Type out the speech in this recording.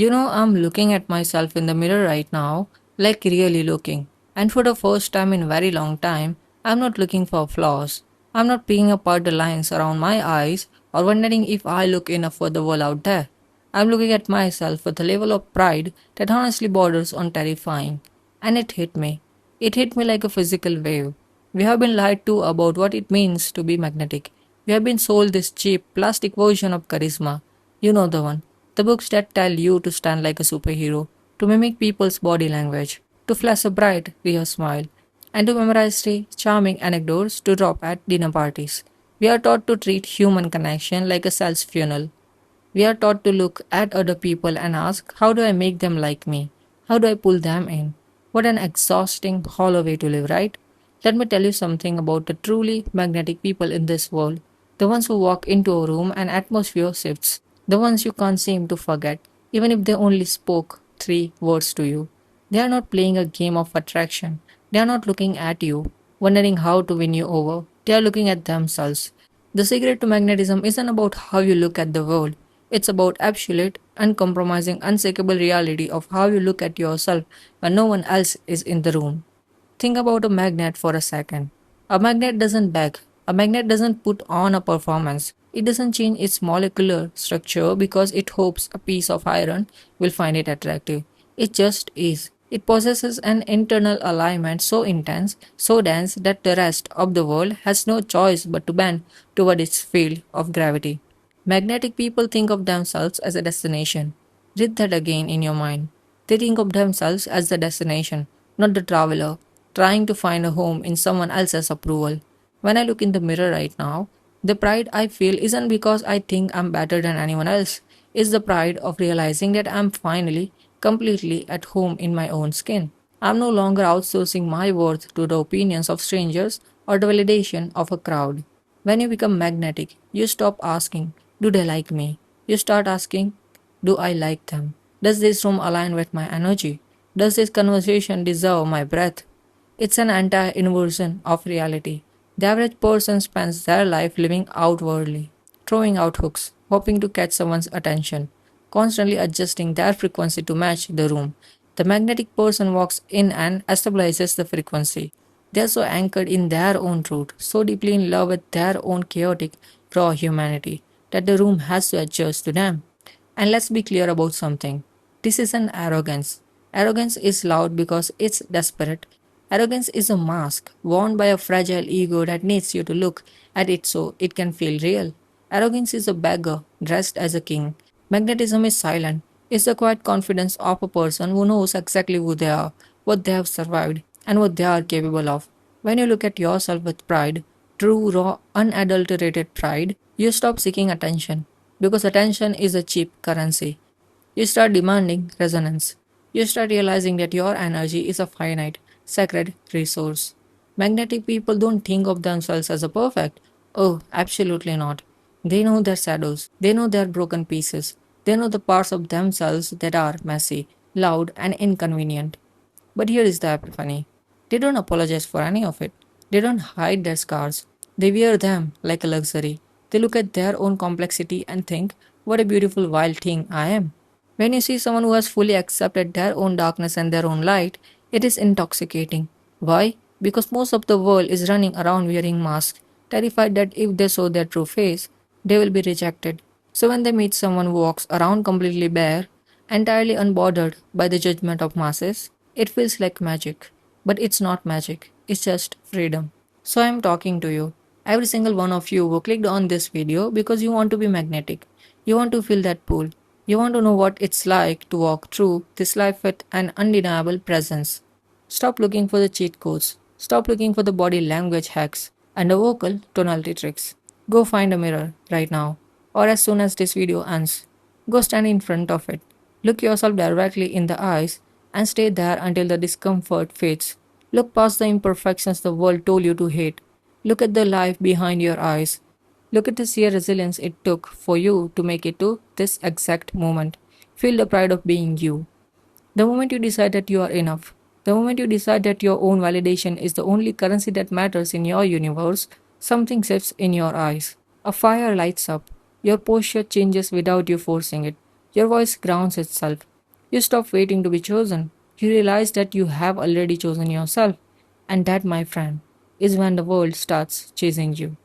I'm looking at myself in the mirror right now, like really looking. And for the first time in a very long time, I'm not looking for flaws. I'm not picking apart the lines around my eyes or wondering if I look enough for the world out there. I'm looking at myself with a level of pride that honestly borders on terrifying. And it hit me. It hit me like a physical wave. We have been lied to about what it means to be magnetic. We have been sold this cheap plastic version of charisma. You know the one. The books that tell you to stand like a superhero, to mimic people's body language, to flash a bright, real smile, and to memorize three charming anecdotes to drop at dinner parties. We are taught to treat human connection like a sales funnel. We are taught to look at other people and ask, how do I make them like me? How do I pull them in? What an exhausting, hollow way to live, right? Let me tell you something about the truly magnetic people in this world. The ones who walk into a room and atmosphere shifts. The ones you can't seem to forget, even if they only spoke three words to you. They are not playing a game of attraction. They are not looking at you, wondering how to win you over. They are looking at themselves. The secret to magnetism isn't about how you look at the world. It's about absolute, uncompromising, unshakable reality of how you look at yourself when no one else is in the room. Think about a magnet for a second. A magnet doesn't beg. A magnet doesn't put on a performance. It doesn't change its molecular structure because it hopes a piece of iron will find it attractive. It just is. It possesses an internal alignment so intense, so dense that the rest of the world has no choice but to bend toward its field of gravity. Magnetic people think of themselves as a destination. Read that again in your mind. They think of themselves as the destination, not the traveler, trying to find a home in someone else's approval. When I look in the mirror right now, the pride I feel isn't because I think I'm better than anyone else. It's the pride of realizing that I'm finally completely at home in my own skin. I'm no longer outsourcing my worth to the opinions of strangers or the validation of a crowd. When you become magnetic, you stop asking, do they like me? You start asking, do I like them? Does this room align with my energy? Does this conversation deserve my breath? It's an anti inversion of reality. The average person spends their life living outwardly, throwing out hooks, hoping to catch someone's attention, constantly adjusting their frequency to match the room. The magnetic person walks in and stabilizes the frequency. They are so anchored in their own truth, so deeply in love with their own chaotic, raw humanity, that the room has to adjust to them. And let's be clear about something. This isn't arrogance. Arrogance is loud because it's desperate. Arrogance is a mask worn by a fragile ego that needs you to look at it so it can feel real. Arrogance is a beggar dressed as a king. Magnetism is silent. It's the quiet confidence of a person who knows exactly who they are, what they have survived, and what they are capable of. When you look at yourself with pride, true, raw, unadulterated pride, you stop seeking attention because attention is a cheap currency. You start demanding resonance. You start realizing that your energy is a finite, sacred resource. Magnetic people don't think of themselves as a perfect. Oh, absolutely not. They know their shadows. They know their broken pieces. They know the parts of themselves that are messy, loud, and inconvenient. But here is the epiphany. They don't apologize for any of it. They don't hide their scars. They wear them like a luxury. They look at their own complexity and think, what a beautiful wild thing I am. When you see someone who has fully accepted their own darkness and their own light, it is intoxicating. Why? Because most of the world is running around wearing masks, terrified that if they show their true face, they will be rejected. So when they meet someone who walks around completely bare, entirely unbothered by the judgment of masses, it feels like magic. But it's not magic, it's just freedom. So I'm talking to you. Every single one of you who clicked on this video because you want to be magnetic. You want to feel that pull. You want to know what it's like to walk through this life with an undeniable presence. Stop looking for the cheat codes. Stop looking for the body language hacks and the vocal tonality tricks. Go find a mirror right now, or as soon as this video ends. Go stand in front of it. Look yourself directly in the eyes and stay there until the discomfort fades. Look past the imperfections the world told you to hate. Look at the life behind your eyes. Look at the sheer resilience it took for you to make it to this exact moment. Feel the pride of being you. The moment you decide that you are enough, the moment you decide that your own validation is the only currency that matters in your universe, something shifts in your eyes. A fire lights up. Your posture changes without you forcing it. Your voice grounds itself. You stop waiting to be chosen. You realize that you have already chosen yourself. And that, my friend, is when the world starts chasing you.